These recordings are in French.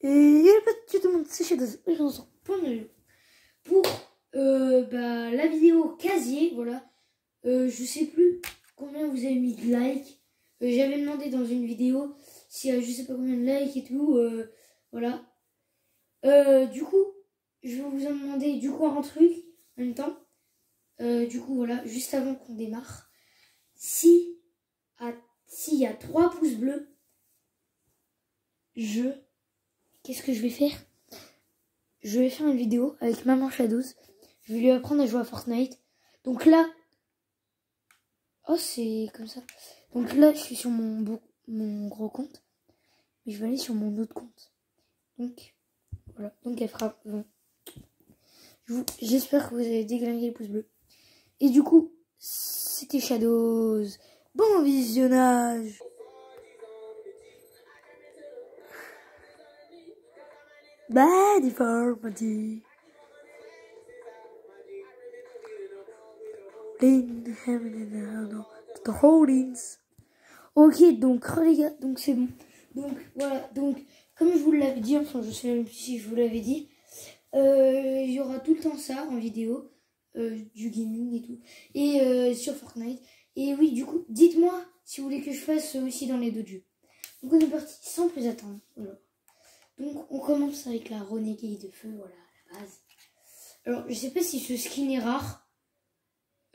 Et il y a pas de tout le monde, c'est Shadows. Et j'en sors plein de vidéos. Pour la vidéo casier, voilà. Je sais plus combien vous avez mis de likes. J'avais demandé dans une vidéo si je sais pas combien de likes et tout. Voilà. Du coup, je vais vous en demander du coup un truc en même temps. Du coup, voilà, juste avant qu'on démarre. S'il y a 3 pouces bleus, qu'est-ce que je vais faire? Je vais faire une vidéo avec Maman Shadows. Je vais lui apprendre à jouer à Fortnite. Donc là... Oh, c'est comme ça. Donc là, je suis sur mon gros compte. Mais je vais aller sur mon autre compte. Donc, voilà. Donc elle fera... Bon. J'espère que vous avez déglingué les pouces bleus. Et du coup, c'était Shadows. Bon visionnage. Bad deformity. The holdings. Ok, donc les gars, donc c'est bon. Donc voilà, donc comme je vous l'avais dit, enfin je sais même plus si je vous l'avais dit, il y aura tout le temps ça en vidéo, du gaming et tout, et sur Fortnite. Et oui, du coup, dites-moi si vous voulez que je fasse aussi dans les deux jeux. Donc on est parti sans plus attendre. Voilà. Donc on commence avec la Renegade de feu, voilà, à la base. Alors je sais pas si ce skin est rare.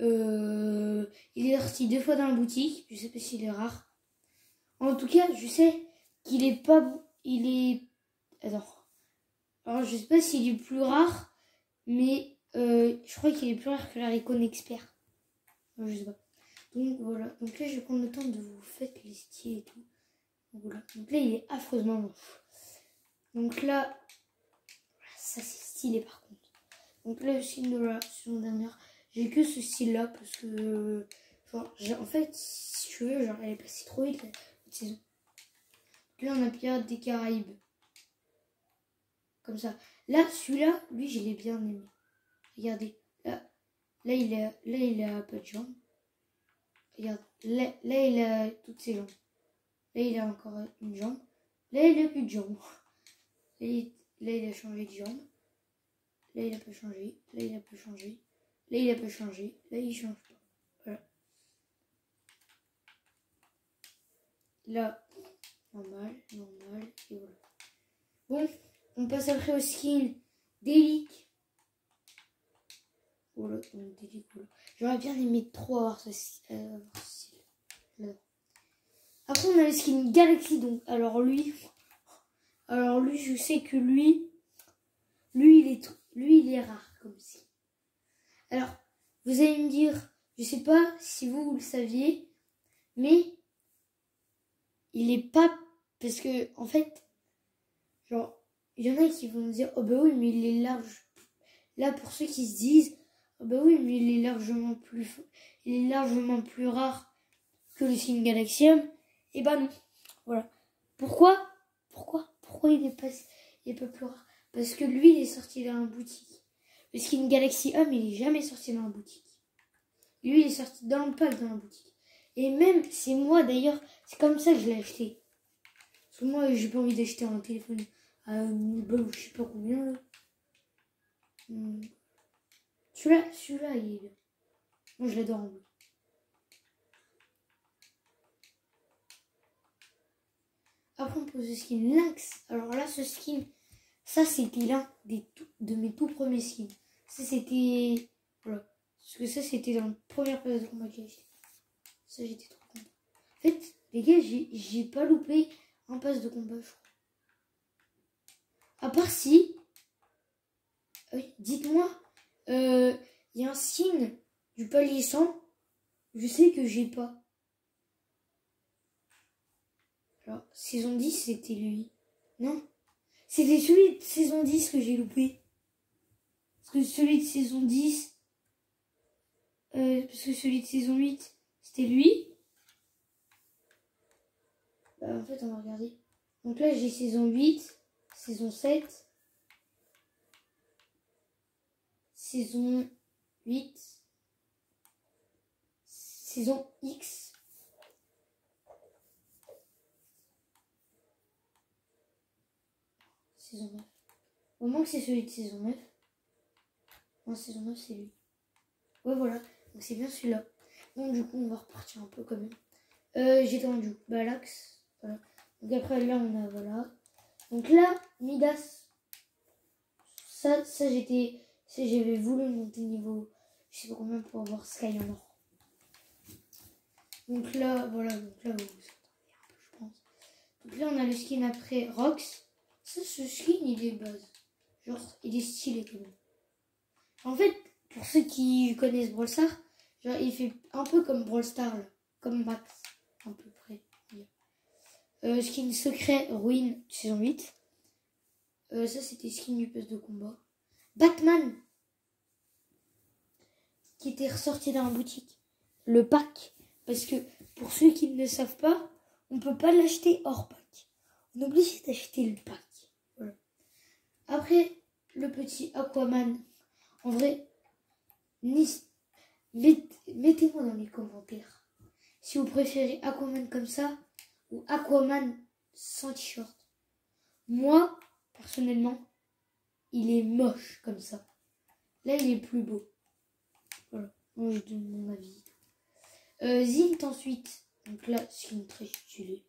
Il est sorti 2 fois dans la boutique. Je sais pas s'il est rare. En tout cas, je sais qu'il est pas bon. Il est... Attends. Alors je sais pas s'il est plus rare. Mais je crois qu'il est plus rare que la Recon Expert. Je sais pas. Donc voilà. Donc là je vais prendre le temps de vous faire les styles et tout. Donc voilà. Donc là il est affreusement moche. Donc là... Ça c'est stylé par contre. Donc là le style de la saison dernière. J'ai que ce style là parce que genre, en fait si tu veux genre elle est passée trop vite la saison. Donc là on a Pirates des Caraïbes. Comme ça. Là celui-là, lui je l'ai bien aimé. Regardez. Là il a pas de jambes. Regarde. Là il a toutes ses jambes. Là il a encore une jambe. Là il a plus de jambes. Là il a changé de jambe. Là il a pas changé. Là il a pas changé. Là il a pas changé. Là il change pas. Voilà. Là, normal, et voilà. Bon, on passe après au skin d'Elic. Voilà, donc d'Elic, voilà. J'aurais bien aimé trop avoir ce style. Après, on a le skin Galaxy, donc, alors lui, je sais que lui, il est rare comme skin. Alors, vous allez me dire, je sais pas si vous le saviez, mais il est pas, parce que, en fait, genre, il y en a qui vont me dire, oh bah oui, mais il est large. Là, pour ceux qui se disent, oh bah oui, mais il est largement plus rare que le skin Galaxium. Et bah non. Voilà. Pourquoi il est pas plus rare? Parce que lui, il est sorti dans la boutique. Le skin Galaxy Homme, il est jamais sorti dans la boutique. Lui, il est sorti dans le pack dans la boutique. Et même, c'est moi d'ailleurs, c'est comme ça que je l'ai acheté. Parce que moi, j'ai pas envie d'acheter un téléphone à 1000 balles ou je sais pas combien là. Celui-là, il est bien. Moi, je l'adore en bleu. Après, on pose le skin Lynx. Alors là, ce skin, ça, c'était l'un de mes tout premiers skins. Ça, c'était... Voilà. Parce que ça, c'était dans la première période de combat que j'ai acheté. Ça, j'étais trop content. En fait, les gars, j'ai pas loupé un pass de combat, je crois. À part si... Oui, dites-moi, il y a un skin du palier 100. Je sais que j'ai pas. Alors, saison 10, c'était lui. Non, c'était celui de saison 10 que j'ai loupé. Parce que celui de saison 10... parce que celui de saison 8, c'était lui. Bah, en fait, on va regarder. Donc là, j'ai saison 8, saison 7, saison 8, saison X. saison 9. Au moins que c'est celui de saison 9. Non, saison 9, c'est lui. Ouais, voilà. Donc c'est bien celui-là. Donc du coup, on va repartir un peu quand même. J'étais en du coup, Balax. Voilà. Donc après, là, on a, voilà. Donc là, Midas. Ça j'avais voulu monter niveau, je sais pas combien pour avoir Sky en or. Donc là, voilà. Donc là, vous attendez un peu, je pense. Donc là, on a le skin après Rox. Ça, ce skin, il est base. Genre, il est stylé quand même. En fait, pour ceux qui connaissent Brawl Stars, genre, il fait un peu comme Brawl Stars, là. Comme Max, à peu près. Skin secret, Ruine, saison 8. Ça, c'était skin du pass de combat. Batman, qui était ressorti dans la boutique. Le pack. Parce que, pour ceux qui ne le savent pas, on ne peut pas l'acheter hors pack. On est obligé d'acheter le pack. Voilà. Après, le petit Aquaman. En vrai, mettez-moi dans les commentaires si vous préférez Aquaman comme ça ou Aquaman sans t-shirt. Moi, personnellement, il est moche comme ça. Là, il est plus beau. Voilà. Moi, je donne mon avis. Zint ensuite. Donc là, c'est une très stylée.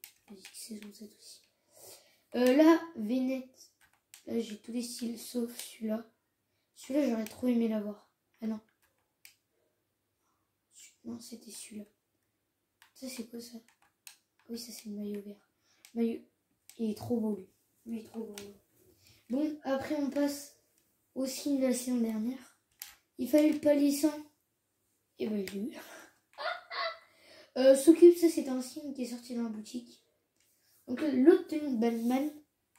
Saison 7 aussi. Là, Vénette. Là, j'ai tous les styles sauf celui-là. Celui-là, j'aurais trop aimé l'avoir. Ah non. Non, c'était celui-là. Ça, c'est quoi ça? Oui, ça, c'est le maillot vert. Maillot. Il est trop beau, lui. Lui, il est trop beau. Bon, après, on passe au skin de la saison dernière. Il fallait le palier 100. Et ben, je l'ai eu. S'occupe, ça, c'est un skin qui est sorti dans la boutique. Donc, l'autre tenue de Batman.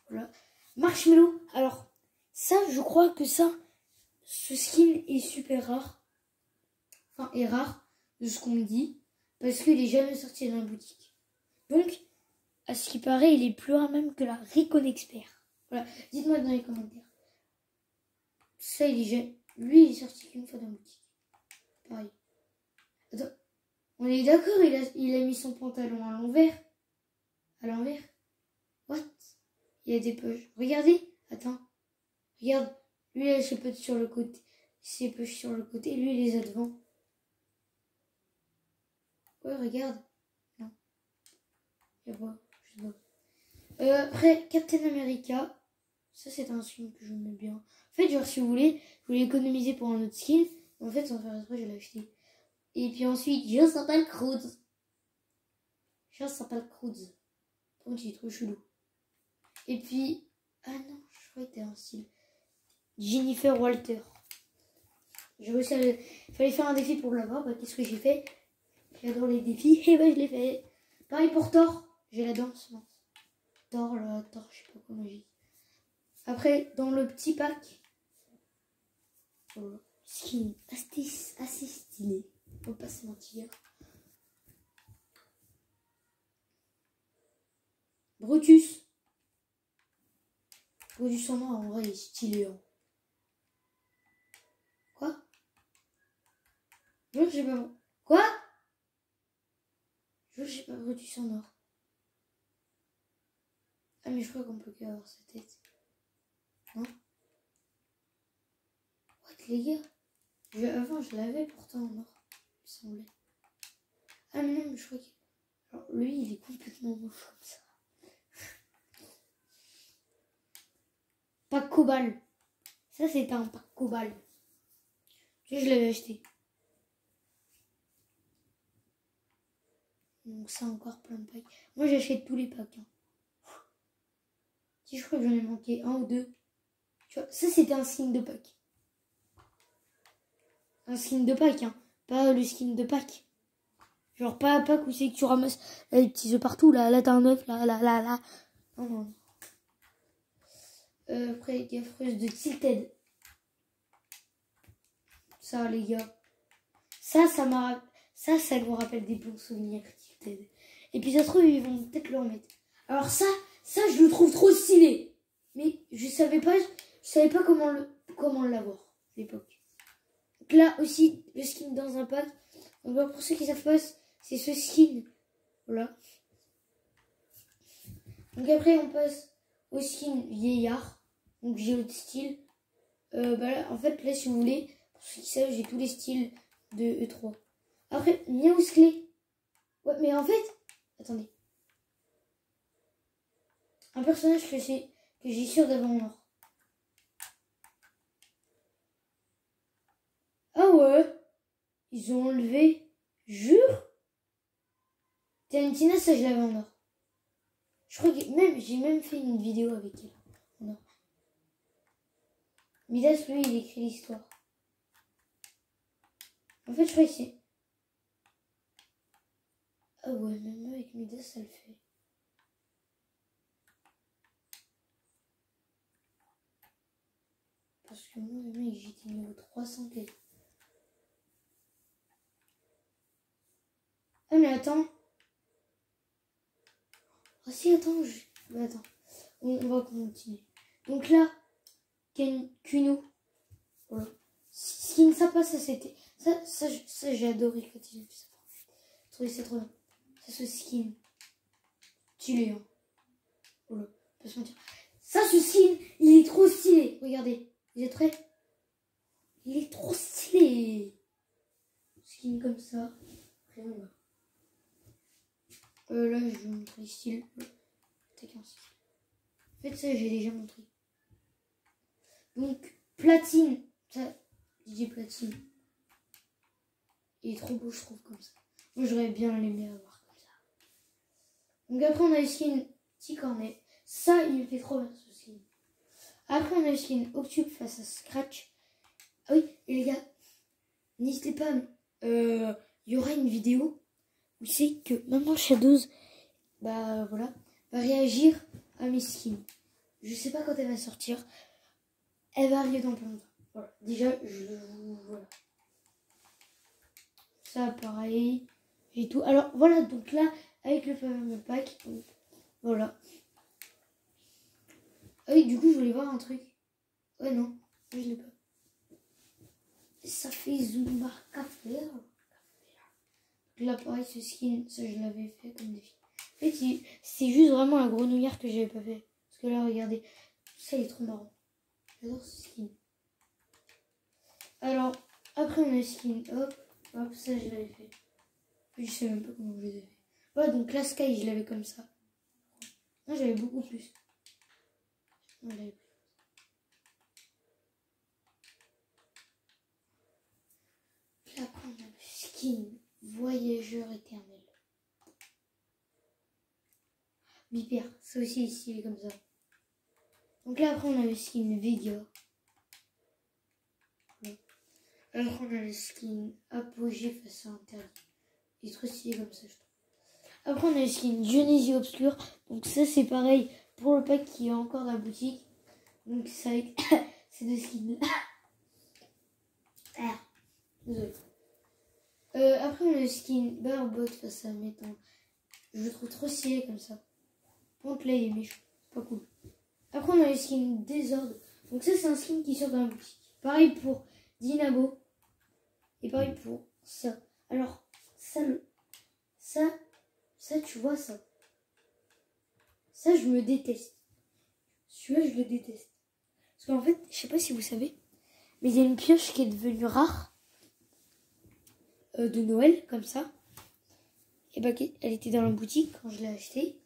Voilà. Marshmallow. Alors, ça, je crois que ça, ce skin est super rare. Enfin, est rare, de ce qu'on me dit. Parce qu'il est jamais sorti dans la boutique. Donc, à ce qui paraît, il est plus rare même que la Recon Expert. Voilà. Dites-moi dans les commentaires. Ça, il est jamais... Lui, il est sorti qu'une fois dans la boutique. Pareil. Attends. On est d'accord, il a mis son pantalon à l'envers. À l'envers. What? Il y a des poches. Regardez. Attends. Regarde. Lui, il a ses poches sur le côté. Ses poches sur le côté. Lui, il les a devant. Ouais, regarde. Non. Il y a pas. Je sais pas. Après, Captain America. Ça, c'est un skin que je mets bien. En fait, genre, si vous voulez, je voulais économiser pour un autre skin. En fait, sans faire exprès, je l'ai acheté. Et puis ensuite, je s'appelle Cruz. Je s'appelle Cruz. Par contre, il est trop chelou. Et puis, ah non, je crois que c'était un style. Jennifer Walter. J'ai réussi à... Il fallait faire un défi pour l'avoir. Bah, qu'est-ce que j'ai fait? J'adore les défis. Et bah, je l'ai fait. Pareil pour Thor. J'ai la danse. Non. Thor, là, Thor, je sais pas comment j'ai dit. Après, dans le petit pack. Voilà. Skin assez stylé. Faut pas se mentir. Brutus. Brutus en noir, en vrai, il est stylé. Hein. Quoi? Je sais pas. Quoi? Je sais pas, Brutus en or. Ah, mais je crois qu'on peut qu'avoir sa tête. Non? What, les gars? Avant, je l'avais pourtant en or. Il me semblait. Ah, mais non, mais je crois que... Alors, lui, il est complètement moche comme ça. Pack Cobalt. Ça, c'était un pack Cobalt. Je l'avais acheté. Donc, ça, encore plein de packs. Moi, j'achète tous les packs. Hein. Si, je crois que j'en ai manqué un ou deux. Tu vois, ça, c'était un skin de pack. Un skin de pack, hein. Pas le skin de pack. Genre, pas un pack où c'est que tu ramasses les petits œufs partout. Là, t'as un œuf. Là. Non, non. Après, gaffreuse de Tilted. Ça, les gars. Ça nous rappelle des bons souvenirs, Tilted. Et puis, ça se trouve, ils vont peut-être le remettre. Alors, ça, je le trouve trop stylé. Mais je savais pas comment l'avoir, à l'époque. Donc là, aussi, le skin dans un pack. Donc, pour ceux qui savent pas, c'est ce skin. Voilà. Donc, après, on passe au skin vieillard. Donc j'ai l'autre style. Là, en fait, là, si vous voulez, pour ceux qui savent, j'ai tous les styles de E3. Après, Miaus Clé. Ouais, mais en fait, attendez. Un personnage que j'ai sûr d'avoir en or. Ah ouais, ils ont enlevé. Jure. Talentina, ça je l'avais en or. Je crois que j'ai même fait une vidéo avec elle en or. Midas, lui, il écrit l'histoire. En fait, je crois que c'est... Ah ouais, même avec Midas, ça le fait. Parce que moi, le mec, j'étais niveau 300 et... Ah mais attends. Ah si, attends, attends. On va continuer. Donc là, Kuno. Voilà. Skin Sapa, ça c'était... Ça j'ai adoré quand il a fait ça. Je trouvais ça trop bien. Ça, ce skin. Stylé, hein. Voilà. Pas se mentir. Ça, ce skin, il est trop stylé. Regardez. Vous êtes prêts? Il est trop stylé. Skin comme ça. Après, on va. Là, je vais vous montrer le style. Tac, un style. En fait, ça, j'ai déjà montré. Donc, platine. Ça, je dis platine. Il est trop beau, je trouve, comme ça. Moi, j'aurais bien aimé avoir comme ça. Donc, après, on a le skin Petit Cornet. Ça, il me fait trop bien, ce skin. Après, on a le skin Octube face à Scratch. Ah oui, et les gars, n'hésitez pas. Il y aura une vidéo où c'est que Maman Shadows, bah voilà, va réagir à mes skins. Je sais pas quand elle va sortir. Elle va arriver dans plein de temps. Voilà. Déjà, voilà. Ça, pareil. Et tout. Alors, voilà. Donc là, avec le fameux pack. Donc, voilà. Ah oui, du coup, je voulais voir un truc. Ouais, non. Je l'ai pas. Ça fait Zumba Café. Là, pareil, ce skin, ça, je l'avais fait comme défi. En fait, c'est juste vraiment la grenouillère que j'avais pas fait. Parce que là, regardez. Ça, il est trop marrant. J'adore ce skin. Alors, après, on a le skin. Hop, hop, ça, je l'avais fait. Je sais même pas comment je les ai fait. Ouais, donc la Sky, je l'avais comme ça. Non, j'avais beaucoup plus. Non, j'avais plus. Là, après, on a le skin Voyageur éternel. Vipère, ça aussi, ici, il est comme ça. Donc là, après, on a le skin Vega. Après, on a le skin Apogée face à Interdit. Il est trop stylé comme ça, je trouve. Après, on a le skin Dionysie Obscure. Donc ça, c'est pareil pour le pack qui est encore dans la boutique. Donc c'est avec ces deux skins. Ah, désolé. Après, on a le skin Barbot face à Métan. Je le trouve trop stylé comme ça. Contre là, il est méchant. C'est pas cool. Après, on a le skin Désordre. Donc ça, c'est un skin qui sort dans la boutique. Pareil pour Dynamo. Et pareil pour ça. Alors, ça, tu vois ça. Ça, je me déteste. Celui-là, je le déteste. Parce qu'en fait, je sais pas si vous savez, mais il y a une pioche qui est devenue rare de Noël, comme ça. Et bah, elle était dans la boutique quand je l'ai achetée.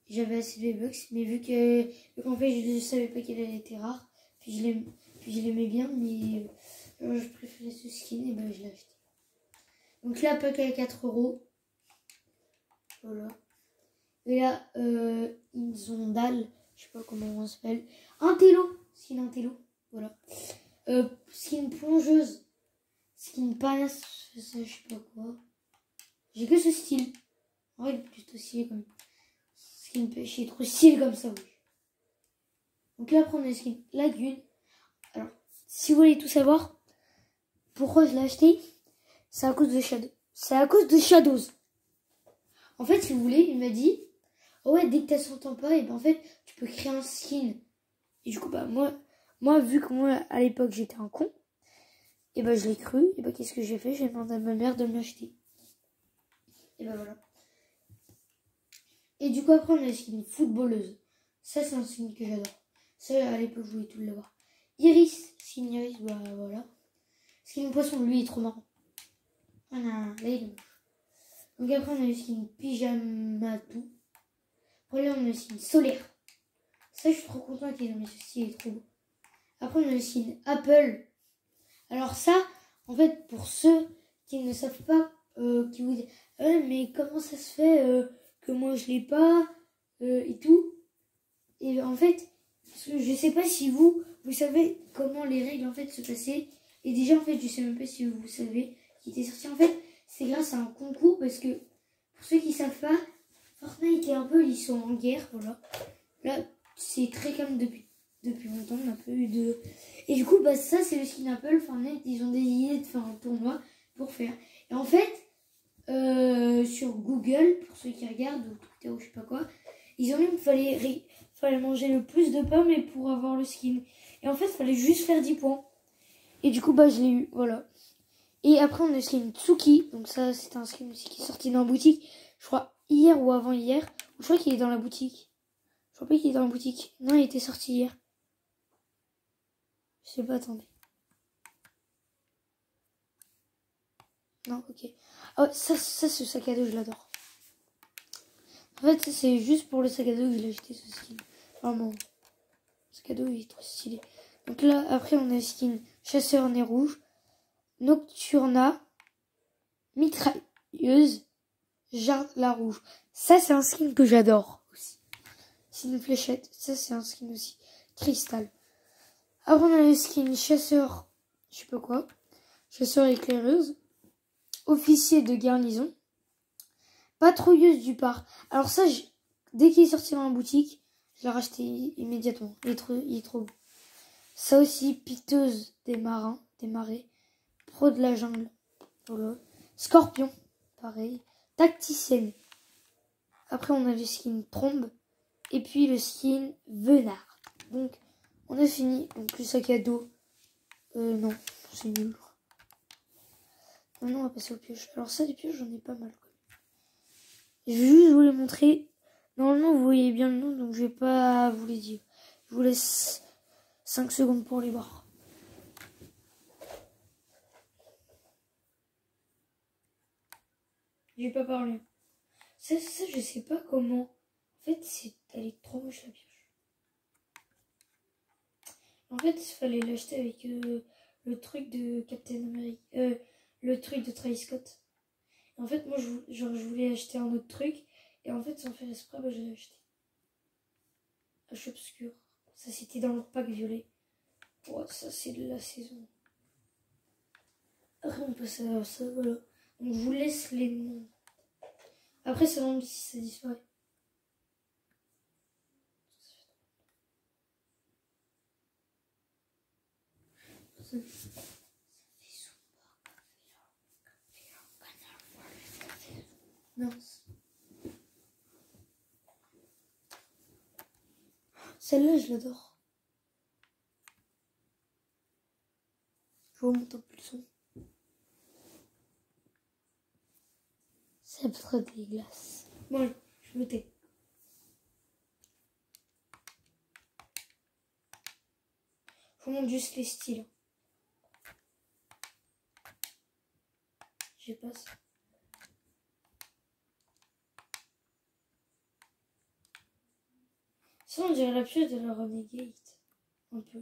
J'avais assez de V-Bucks, mais vu qu'en fait, je ne savais pas qu'elle était rare. Puis je l'aimais bien, mais je préférais ce skin, et bah, je l'ai acheté. Donc là, pack à 4 €. Voilà. Et là, Inzondal, je sais pas comment on s'appelle. Un télo, skin un télo, voilà. Skin plongeuse, skin panace, ça je sais pas quoi. J'ai que ce style. En vrai, il est plutôt stylé comme skin pêche, il est trop stylé comme ça, oui. Donc là, après on a le skin Lagune. Alors, si vous voulez tout savoir, pourquoi je l'ai acheté, c'est à cause de Shadow. C'est à cause de Shadows. En fait, si vous voulez, il m'a dit, oh ouais, dès que tu s'entends pas, et ben en fait, tu peux créer un skin. Et du coup, bah moi vu que moi, à l'époque, j'étais un con, et bah je l'ai cru, et bah qu'est-ce que j'ai fait? J'ai demandé à ma mère de me l'acheter. Et bah voilà. Et du coup, après, on a le skin footballeuse. Ça, c'est un skin que j'adore. Ça, à l'époque, je voulais tout l'avoir. Iris, skin Iris, bah voilà. Skin poisson, lui, il est trop marrant. Voilà, là, il est moche. Donc après, on a le skin Pyjamatou. Après, là, on a le skin solaire. Ça, je suis trop contente qu'il est dans mes soucis, il est trop beau. Après, on a le skin Apple. Alors ça, en fait, pour ceux qui ne savent pas, qui vous disent mais comment ça se fait que moi je l'ai pas et tout. Et en fait, je sais pas si vous savez comment les règles en fait se passaient. Et déjà en fait, je sais même pas si vous savez qui était sorti. En fait, c'est grâce à un concours parce que pour ceux qui savent pas, Fortnite et un peu ils sont en guerre, voilà. Là, c'est très calme depuis longtemps, on n'a pas eu de... Et du coup, bah ça c'est le skin Apple, Fortnite, ils ont décidé de faire un tournoi pour faire. Et en fait, sur Google, pour ceux qui regardent, ou Twitter ou je sais pas quoi, ils ont mis qu'il fallait manger le plus de pommes et pour avoir le skin. Et en fait, il fallait juste faire 10 points. Et du coup, bah je l'ai eu, voilà. Et après, on a le skin Tsuki. Donc ça, c'est un skin aussi qui est sorti dans la boutique. Je crois hier ou avant-hier. Je crois qu'il est dans la boutique. Je crois pas qu'il est dans la boutique. Non, il était sorti hier. Je sais pas, attendez. Non, ok. Ah ouais, ça ce sac à dos, je l'adore. En fait, c'est juste pour le sac à dos qu'il a acheté ce skin. Vraiment. Le sac à dos, il est trop stylé. Donc là, après, on a le skin Chasseur nez rouge. Nocturna. Mitrailleuse. Jardin la rouge. Ça, c'est un skin que j'adore aussi. C'est une fléchette. Ça, c'est un skin aussi. Cristal. Après, on a le skin Chasseur, je sais pas quoi. Chasseur éclaireuse. Officier de garnison. Patrouilleuse du parc. Alors ça, dès qu'il est sorti dans la boutique, je l'ai racheté immédiatement. Il est trop beau. Ça aussi, piteuse des marins, des marais. Pro de la jungle. Voilà. Scorpion. Pareil. Tacticienne. Après, on a le skin Trombe. Et puis le skin Venard. Donc, on a fini. Donc, le sac à dos. Non, c'est nul. Maintenant, on va passer aux pioches. Alors ça, les pioches, j'en ai pas mal. Je vais juste vous les montrer. Normalement, vous voyez bien le nom, donc je vais pas vous les dire. Je vous laisse 5 secondes pour les voir. Je vais pas parler. Ça, je sais pas comment. En fait, elle est trop moche la pioche. En fait, il fallait l'acheter avec le truc de Captain America. Le truc de Travis Scott. En fait, moi, je voulais acheter un autre truc. Et en fait, sans faire exprès, bah, j'ai acheté. H obscur. Ça, c'était dans le pack violet. Oh, ça, c'est de la saison. Après, on passe à ça, voilà. Donc, je vous laisse les noms. Après, ça va si ça disparaît. Non. Celle-là, je l'adore. Je remonte un peu le son. C'est trop dégueulasse. Bon, je me tais. Je remonte juste les styles. J'ai pas ça. Ça, on dirait la pioche de la Renegade. Un peu.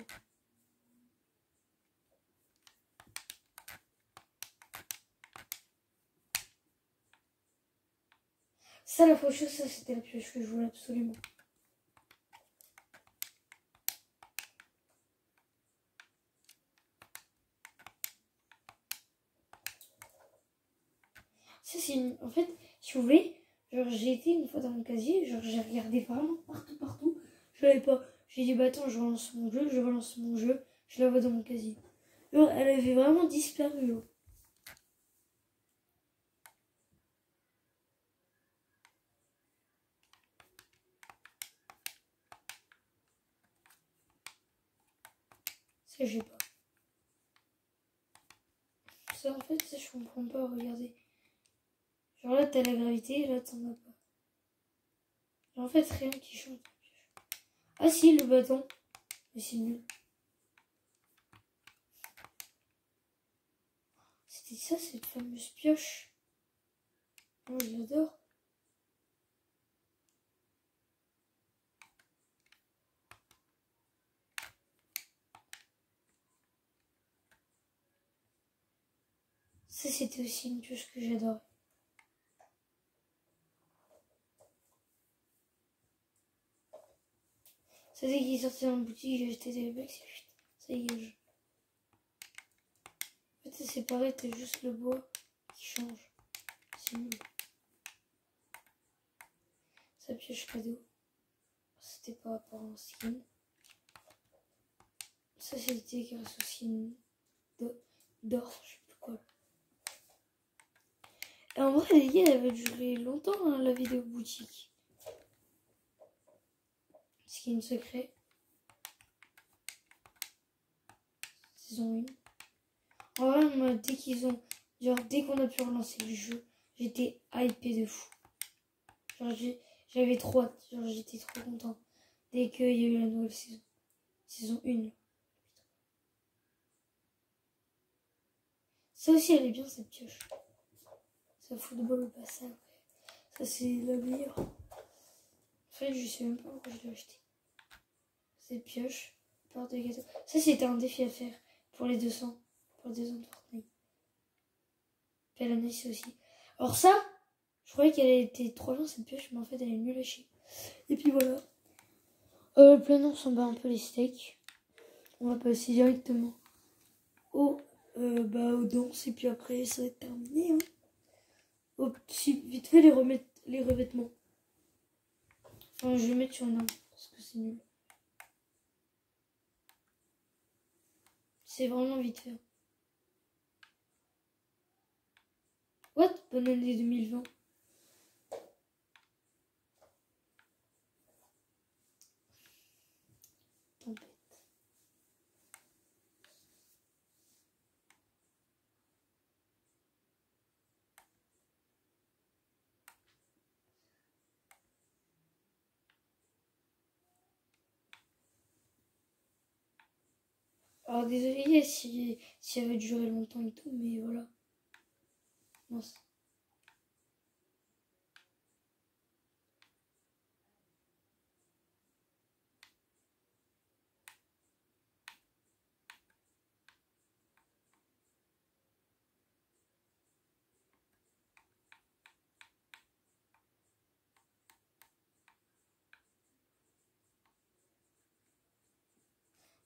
Ça, la faucheuse, ça, c'était la pioche que je voulais absolument. Ça, c'est une... En fait, si vous voulez, genre, j'ai été une fois dans mon casier, genre, j'ai regardé vraiment partout. Je l'avais pas. J'ai dit, bah attends, je relance mon jeu, je la vois dans mon casier. Genre, elle avait vraiment disparu. Hein. Ça, j'ai pas. Ça, en fait, ça, je comprends pas, regardez. Genre là, t'as la gravité, et là, t'en as pas. Genre, en fait, rien qui change. Ah si, le bâton. Mais c'est nul. C'était ça, cette fameuse pioche. Moi, je l'adore. Ça, c'était aussi une pioche que j'adore. Ça, dès qu'il est sorti dans la boutique, j'ai acheté des bacs, ça dégage. En fait, c'est pareil, t'as juste le bois qui change. C'est nul. Sa pioche cadeau. C'était par rapport à un skin. Ça, c'était grâce au skin d'or, je sais plus quoi. Et en vrai, les gars, elle va durer longtemps, hein, la vidéo boutique. Skin secret. Saison 1. En vrai, moi, dès qu'on a pu relancer le jeu, j'étais hypé de fou. Genre, j'avais trop hâte. Genre, j'étais trop content. Dès qu'il y a eu la nouvelle saison. Saison 1. Ça aussi, elle est bien, cette pioche. Ça football ou pas ça, ouais. Ça, c'est la meilleure. En fait, je sais même pas pourquoi je l'ai acheté. Cette pioche. Part de gâteau. Ça, c'était un défi à faire pour les 200. Pour les 200 de Fortnite. Puis elle en a ici aussi. Alors ça, je croyais qu'elle était trop bien cette pioche, mais en fait, elle est nulle à chier. Et puis voilà. Maintenant, on s'en bat un peu les steaks. On va passer directement aux danses. Et puis après, ça va être terminé. Hein. Si, vite fait, les revêtements. Enfin, je vais mettre sur un arbre, parce que c'est nul. C'est vraiment vite fait. What? Bonne année 2020. Tempête. Alors désolé si ça va durer longtemps et tout, mais voilà. Mince.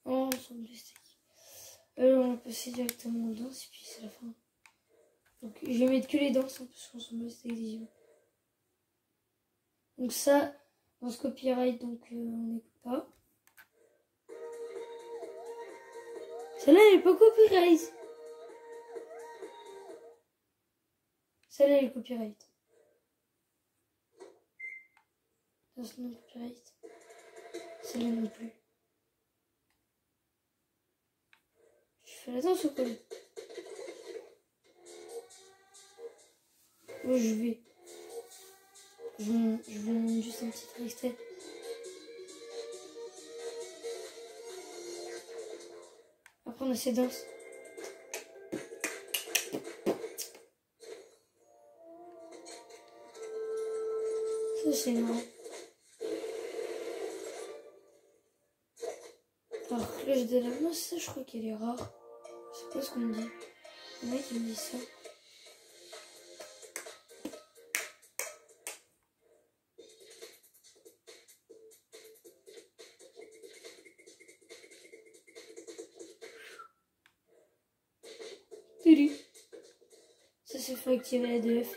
Oh, on s'en les steaks. On va passer directement aux danses et puis c'est la fin. Donc je vais mettre que les danses hein, parce qu'on s'en bat les steaks des yeux. Donc ça, dans ce copyright, donc on n'écoute pas. Celle-là, elle est pas copyright. Celle-là, elle est copyright. Ça, c'est non copyright. Celle-là non plus. Je fais la danse ou quoi? Moi, je vais mettre juste un petit extrait. Après, on a ces danses. Ça, c'est marrant. Alors, cloche de la masse, ça, je crois qu'elle est rare. Je sais pas ce qu'on me dit. Le mec, il me dit ça. Ça, c'est faut activer la DF.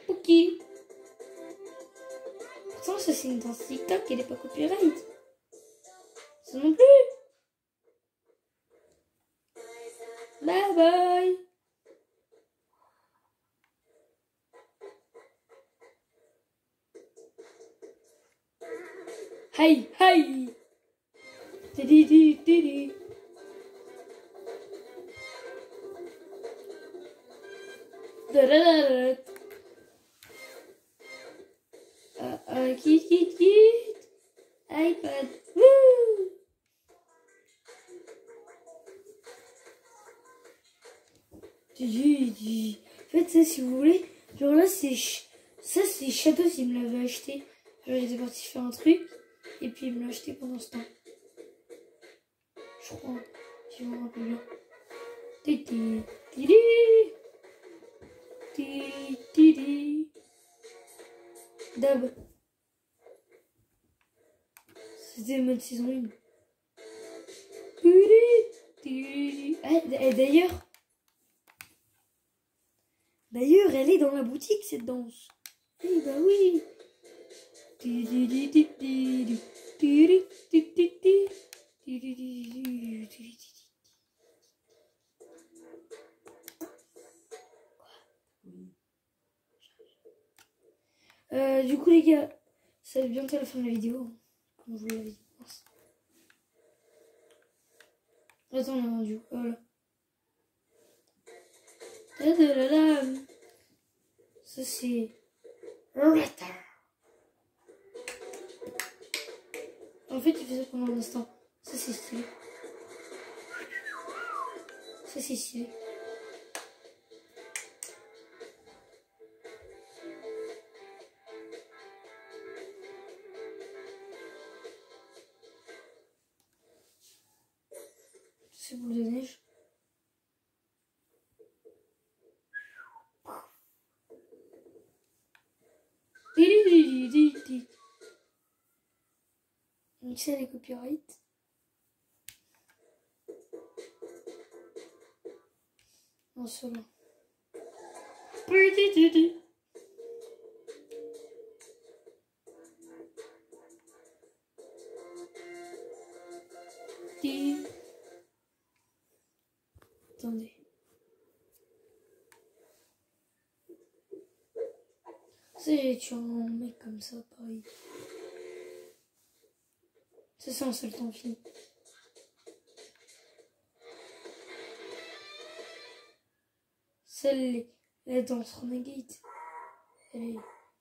Ok. Pourtant, ça c'est une danse TikTok, elle est pas copyright. Ça non plus. Bye bye. Hi, hi. Tidi, tidi, tidi. Kit, kit, kit. iPad. Woo. En fait, ça, si vous voulez, genre là, c'est Shadow, il me l'avait acheté. Genre, il était parti faire un truc, et puis il me l'a acheté pendant ce temps. Je crois, si je me rappelle bien. Titi, titi, titi, titi. Dab. C'était le mode saison 1. Et d'ailleurs, elle est dans la boutique, cette danse. Eh bah oui. Du coup, les gars, ça va bientôt la fin de la vidéo. Comme je vous l'avais dit. Attends, on a rendu. Voilà. Ça, c'est. En fait, il fait ça pendant un instant. Ça, c'est stylé. Ça, c'est stylé. C'est boule de neige. Donc ça, les copyrights. Non, cela. Attendez. C'est tu un mec comme ça, pareil. C'est un seul temps fini. La danse Renegade.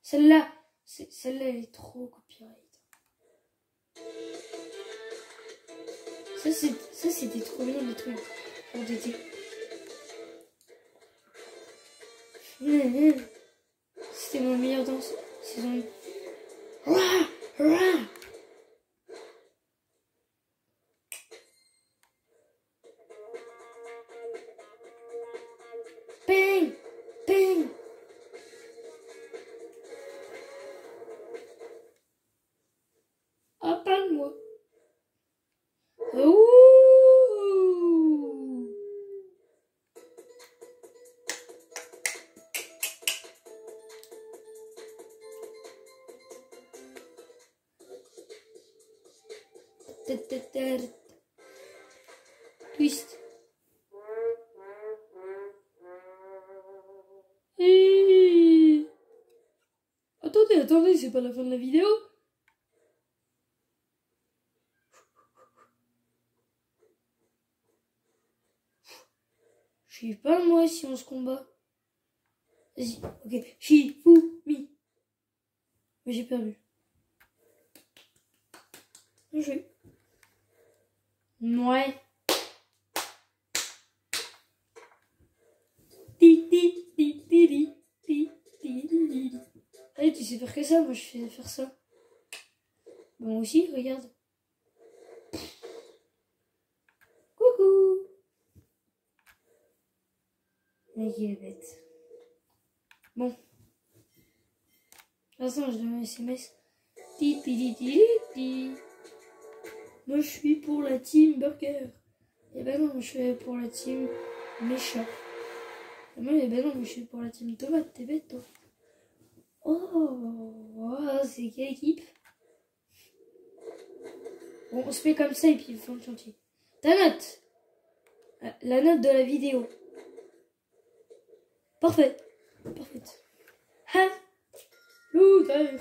Celle-là, elle est trop copyright. Ça, c'était trop bien, le truc. Pour d'été. C'était ma meilleure danse. Saison 1. Ping! Ping! Ah, pas de moi. Ouh! Twist. Attendez, c'est pas la fin de la vidéo. Je sais pas moi si on se combat. Vas-y, ok. Shifumi. Mais j'ai perdu. Bien joué. Ouais. Allez, tu sais faire que ça, moi je sais faire ça. Bon aussi, regarde. Coucou. Mec, il est bête. Bon. Attends, je donne un SMS. Moi je suis pour la team burger. Et ben non, je suis pour la team mécha. Et moi, et ben non, je suis pour la team tomate. T'es bête toi. Oh, c'est quelle équipe? Bon, on se met comme ça et puis fin de chantier. Ta note. La note de la vidéo. Parfait. Parfaite. Ha. Loser.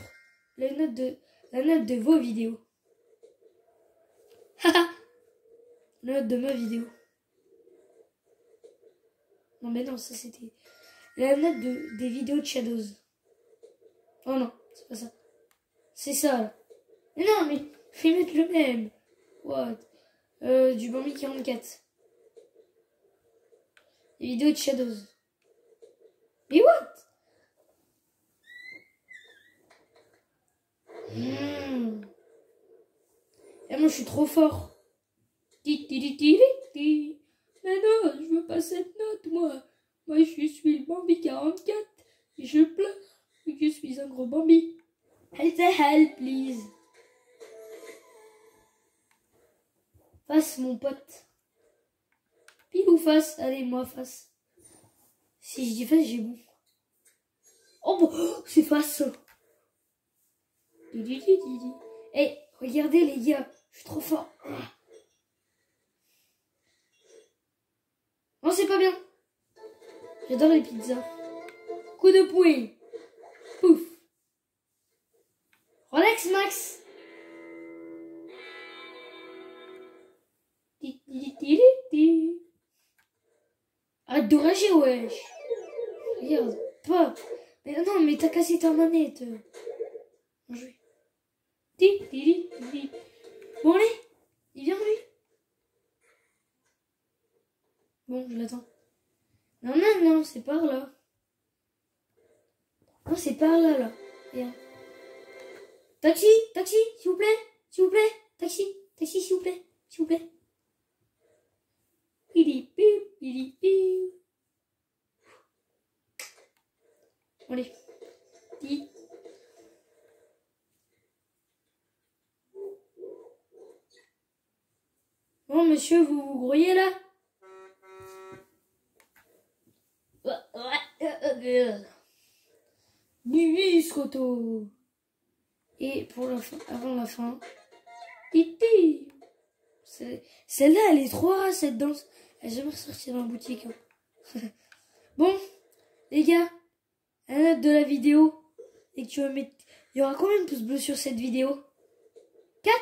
La note de vos vidéos. Haha. La note de ma vidéo. Non mais non, ça c'était la note des vidéos de Shadows. Oh non, c'est pas ça. C'est ça là. Mais non, mais fais mettre le même. What? Du Bambi 44. Les vidéos de Shadows. Mais what? Et moi je suis trop fort. Mais non, je veux pas cette note, moi. Moi, je suis le Bambi 44 et je pleure. Et je suis un gros Bambi. Help, please. Face, mon pote. Pile ou face? Allez, moi, face. Si je dis face, j'ai bon. Oh, bon, c'est face. Eh, regardez, les gars. Je suis trop fort. Non, c'est pas bien. J'adore les pizzas. Coup de poing. Pouf. Relax, Max. Arrête de rager, wesh. Regarde, pop. Mais non, mais t'as cassé ta manette. Bien joué. Bon, allez. Il vient, lui. Bon, je l'attends. Non, non, non, c'est par là. Non, c'est par là, là. Regarde. Taxi, taxi, s'il vous plaît. S'il vous plaît. Taxi, taxi, s'il vous plaît. S'il vous plaît. Pili, pili, pili. Allez. Bon, monsieur, vous vous grouillez là? Nuit, Scotto. Et pour la fin, avant la fin. Titi. Celle-là, elle est trop rare, cette danse. Elle n'est jamais ressortie dans la boutique. Hein. Bon, les gars, la note de la vidéo. Et que tu vas mettre. Il y aura combien de pouces bleus sur cette vidéo? 4.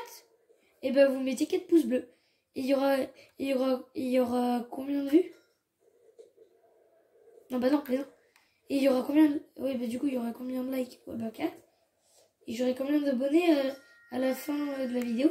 Et ben vous mettez 4 pouces bleus. Et il y aura combien de vues? Non, bah non, mais non. Et il y aura combien de... Oui, bah du coup, il y aura combien de likes? Ouais, bah 4. Et j'aurai combien d'abonnés à la fin de la vidéo?